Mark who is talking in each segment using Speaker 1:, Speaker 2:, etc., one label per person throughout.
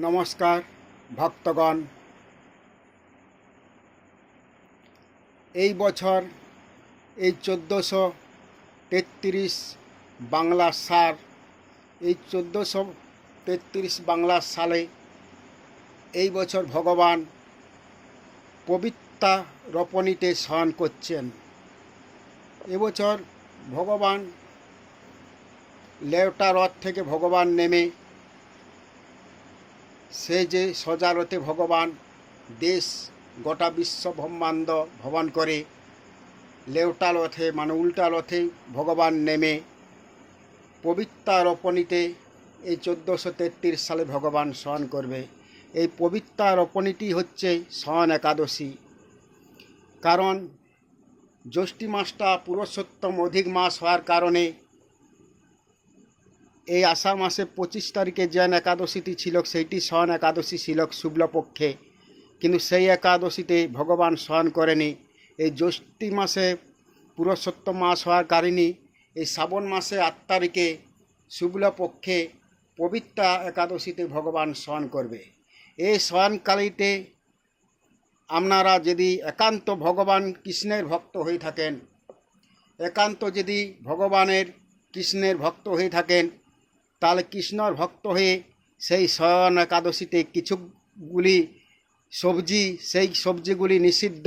Speaker 1: নমস্কার ভক্তগণ। এই বছর এই 1433 বাংলা সাল, এই 1433 বাংলা সালে এই বছর ভগবান পবিত্রা রপণীতে শয়ন করছেন। এবছর ভগবান লেওটা রথ থেকে ভগবান নেমে সে যে সজা রথে ভগবান দেশ গোটা বিশ্ব ব্রহ্মাণ্ড ভ্রমণ করে, লেওটা রথে মানে উল্টা রথে ভগবান নেমে পবিত্রা রপণীতে এই 1433 সালে ভগবান শয়ন করবে। এই পবিত্রা রপণীটি হচ্ছে শয়ন একাদশী। কারণ জ্যৈষ্ঠী মাসটা পুরুষোত্তম অধিক মাস হওয়ার কারণে এই আষাঢ় মাসে 25 তারিখে যে একাদশীটি ছিল সেইটি শয়ন একাদশী ছিল শুক্লপক্ষে, কিন্তু সেই একাদশীতে ভগবান শয়ন করেনি। এই জ্যৈষ্ঠী মাসে পুরুষোত্তম মাস হওয়ার কারণে এই শ্রাবণ মাসে 8 তারিখে শুক্লপক্ষে পবিত্রা একাদশীতে ভগবান শয়ন করবে। এই শয়নকালীতে আপনারা যদি একান্ত ভগবান কৃষ্ণের ভক্ত হয়ে থাকেন, একান্ত যদি ভগবানের কৃষ্ণের ভক্ত হয়ে থাকেন, তাহলে কৃষ্ণর ভক্ত হয়ে সেই শয়ন একাদশীতে কিছুগুলি সবজি, সেই সবজিগুলি নিষিদ্ধ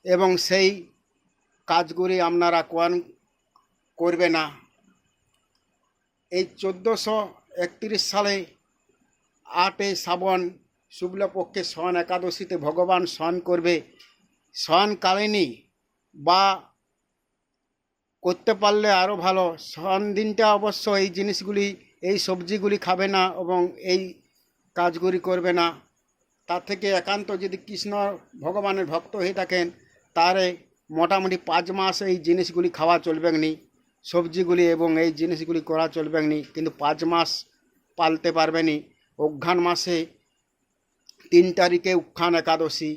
Speaker 1: এবং সেই কাজগুলি আপনারা করবে না। এই 1431 সালে 8 শ্রাবণ শুক্লপক্ষে শয়ন একাদশীতে ভগবান শয়ন করবে। শয়নকালীনই বা করতে পারলে আরও ভালো। শয়ন দিনটা অবশ্য এই জিনিসগুলি, এই সবজিগুলি খাবে না এবং এই কাজগুলি করবে না। তার থেকে একান্ত যদি কৃষ্ণ ভগবানের ভক্ত হয়ে থাকেন, তারে মোটামুটি 5 মাস এই জিনিসগুলি খাওয়া চলবে নি, সবজিগুলি এবং এই জিনিসগুলি করা চলবে নি। কিন্তু 5 মাস পালতে পারবে নি। অঘ্রাণ মাসে 3 তারিখে উত্থান একাদশী,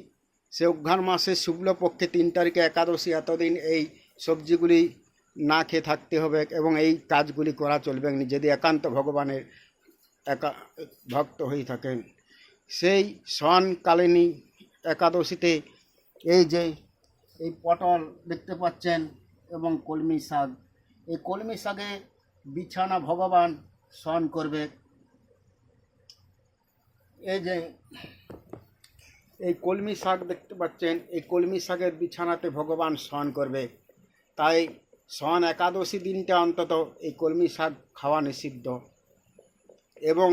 Speaker 1: সে অঘ্রাণ মাসে শুক্লপক্ষে 3 তারিখে একাদশী। এতদিন এই সবজিগুলি না খেয়ে থাকতে হবে এবং এই কাজগুলি করা চলবে না যদি একান্ত ভগবানের ভক্ত হয়ে থাকেন। সেই শয়নকালীনী একাদশীতে এই পটল দেখতে পাচ্ছেন এবং কলমি শাক, এই কলমি শাকে বিছানা ভগবান শয়ন করবে। এই কলমি শাক দেখতে পাচ্ছেন, এই কলমি শাকের বিছানাতে ভগবান শয়ন করবে। তাই শয়ন একাদশী দিনটা অন্তত এই কলমি শাক খাওয়া নিষিদ্ধ। এবং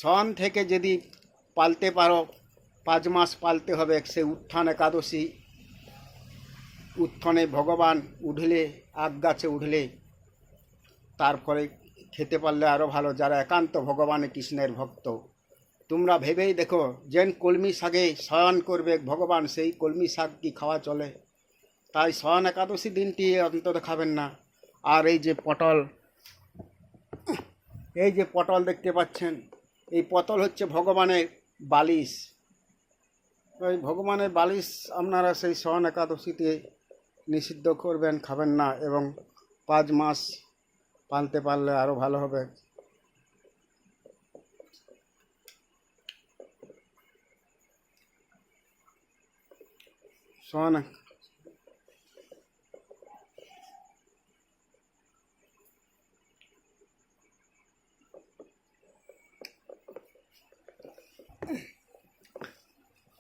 Speaker 1: শয়ন থেকে যদি পালতে পারো 5 মাস পালতে হবে। সে উত্থান একাদশী, উত্থানে ভগবান উঠলে, আগ গাছে উঠলে তারপরে খেতে পারলে আরও ভালো, যারা একান্ত ভগবানের কৃষ্ণের ভক্ত। তোমরা ভেবেই দেখো, যেন কলমি শাকে শয়ন করবে ভগবান, সেই কলমি শাক কি খাওয়া চলে? তাই শয়ন একাদশী দিনটি অন্তত খাবেন না। আর এই যে পটল দেখতে পাচ্ছেন, এই পটল হচ্ছে ভগবানের বালিশ। ওই ভগবানের বালিশ আপনারা সেই শয়ন একাদশীতে নিষিদ্ধ করবেন, খাবেন না এবং 5 মাস পালতে পারলে আরও ভালো হবে। শয়ন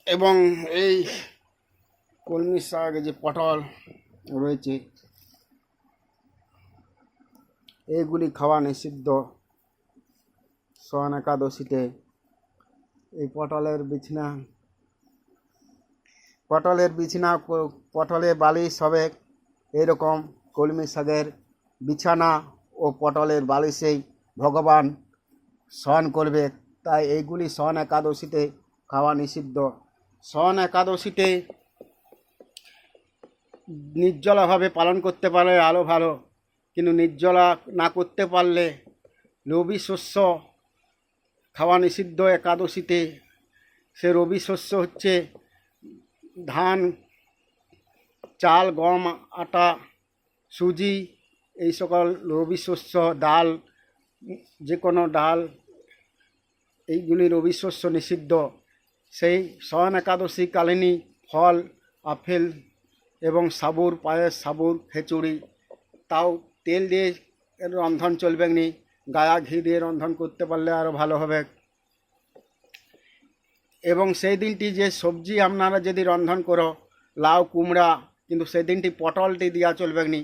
Speaker 1: এবং এই কলমি শাক, যে পটল রয়েছে, এইগুলি খাওয়া নিষিদ্ধ শয়ন একাদশীতে। এই পটলের বিছানা, পটলের বালিশ হবে এরকম। কলমি শাকের বিছানা ও পটলের বালিশেই ভগবান শয়ন করবে। তাই এইগুলি শয়ন একাদশীতে খাওয়া নিষিদ্ধ। শয়ন একাদশীতে নির্জলাভাবে পালন করতে পারলে আরও ভালো, কিন্তু নির্জলা না করতে পারলে রবি শস্য খাওয়া নিষিদ্ধ একাদশীতে। সে রবি শস্য হচ্ছে ধান, চাল, গম, আটা, সুজি, এই সকল রবি শস্য। ডাল, যে কোনো ডাল, এইগুলির অবিশ্বস্য নিষিদ্ধ। সেই শয়ন একাদশী কালিনী ফল, আপেল এবং সাবুর পায়েস, সাবুর খিচুড়ি, তাও তেল দিয়ে রন্ধন চলবে নি, গায়া ঘি দিয়ে রন্ধন করতে পারলে আরও ভালো হবে। এবং সেই দিনটি যে সবজি আপনারা যদি রন্ধন করো, লাউ কুমড়া, কিন্তু সেই দিনটি পটলটি দেওয়া চলবে নি।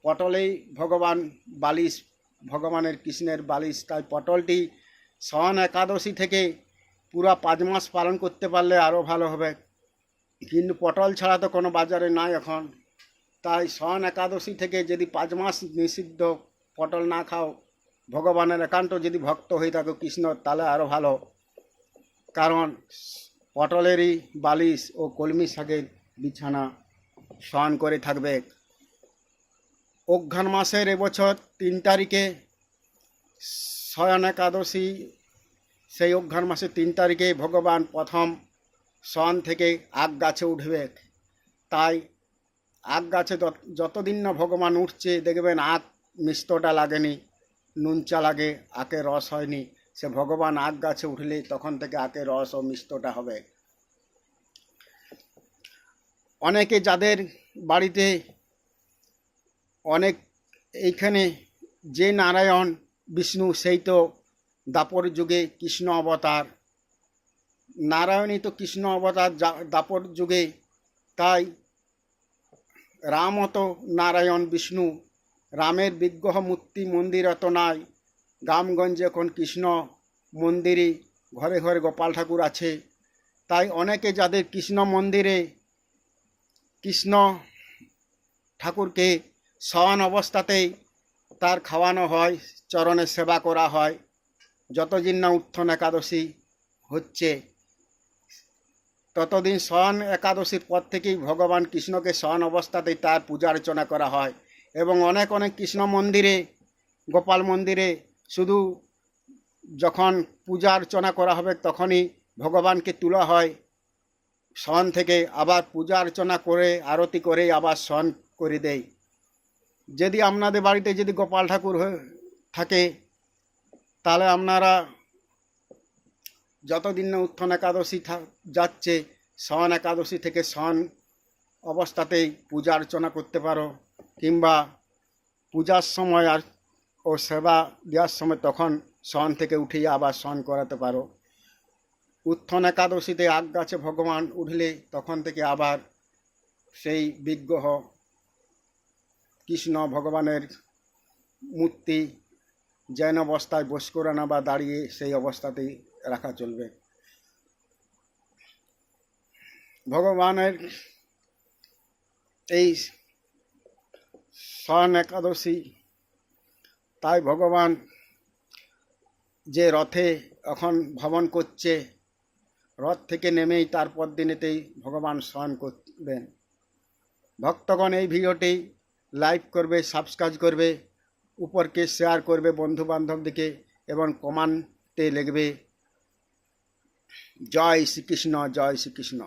Speaker 1: পটলেই ভগবান বালিশ, ভগবানের কৃষ্ণের বালিশ, তাই পটলটি শয়ন একাদশী থেকে পুরা 5 মাস পালন করতে পারলে আরও ভালো হবে। কিন্তু পটল ছাড়া তো কোনো বাজারে নাই এখন, তাই শয়ন একাদশী থেকে যদি 5 মাস নিষিদ্ধ পটল না খাও, ভগবানের একান্ত যদি ভক্ত হয়ে থাকো কৃষ্ণ, তাহলে আরও ভালো। কারণ পটলেরই বালিশ ও কলমি শাকের বিছানা শয়ন করে থাকবে। অঘ্রাণ মাসের এবছর 3 তারিখে শয়ন একাদশী। সেই অঘ্রাণ মাসের 3 তারিখে ভগবান প্রথম শয়ন থেকে আগ গাছে উঠবে। তাই আগ গাছে যতদিন না ভগবান উঠছে, দেখবেন আগ মিষ্টটা লাগেনি, নুনচা লাগে, আখের রস হয়নি। সে ভগবান আগ গাছে উঠলে তখন থেকে আখের রস ও মিষ্টটা হবে। অনেকে যাদের বাড়িতে অনেক এইখানে যে নারায়ণ বিষ্ণু, সেই তো দাপর যুগে কৃষ্ণ অবতার, নারায়ণই তো কৃষ্ণ অবতার দাপর যুগে। তাই রামও তো নারায়ণ বিষ্ণু, রামের বিগ্রহ মূর্তি মন্দির অত নাই। গ্রামগঞ্জে এখন কৃষ্ণ মন্দিরই, ঘরে ঘরে গোপাল ঠাকুর আছে। তাই অনেকে যাদের কৃষ্ণ মন্দিরে কৃষ্ণ ঠাকুরকে শয়ন অবস্থাতেই তার খাওয়ানো হয়, চরণে সেবা করা হয়। যতদিন না উত্থান একাদশী হচ্ছে, ততদিন শয়ন একাদশীর পর থেকেই ভগবান কৃষ্ণকে শয়ন অবস্থাতেই তার পূজা অর্চনা করা হয়। এবং অনেক অনেক কৃষ্ণ মন্দিরে, গোপাল মন্দিরে শুধু যখন পূজা অর্চনা করা হবে তখনই ভগবানকে তোলা হয় শয়ন থেকে, আবার পূজা অর্চনা করে আরতি করে আবার শয়ন করে দেয়। যদি আপনাদের বাড়িতে যদি গোপাল ঠাকুর থাকে, তাহলে আপনারা যতদিন না উত্থান একাদশী যাচ্ছে, শয়ন একাদশী থেকে শয়ন অবস্থাতেই পূজা অর্চনা করতে পারো, কিংবা পূজার সময় আর ও সেবা দেওয়ার সময় তখন শয়ন থেকে উঠিয়ে আবার শয়ন করাতে পারো। উত্থান একাদশীতে আগ গাছে ভগবান উঠলে তখন থেকে আবার সেই বিগ্রহ কৃষ্ণ ভগবানের মূর্তি যেন অবস্থায় বস করে না বা দাঁড়িয়ে, সেই অবস্থাতেই রাখা চলবে। ভগবানের এই শয়ন একাদশী, তাই ভগবান যে রথে এখন ভ্রমণ করছে, রথ থেকে নেমেই তারপর দিনেতেই ভগবান শয়ন করবেন। ভক্তগণ এই ভিডিওটি লাইক করবে, সাবস্ক্রাইব করবে, উপরকে শেয়ার করবে বন্ধু বান্ধবদিকে, এবং কমেন্টে লিখবে জয় শ্রীকৃষ্ণ, জয় শ্রীকৃষ্ণ।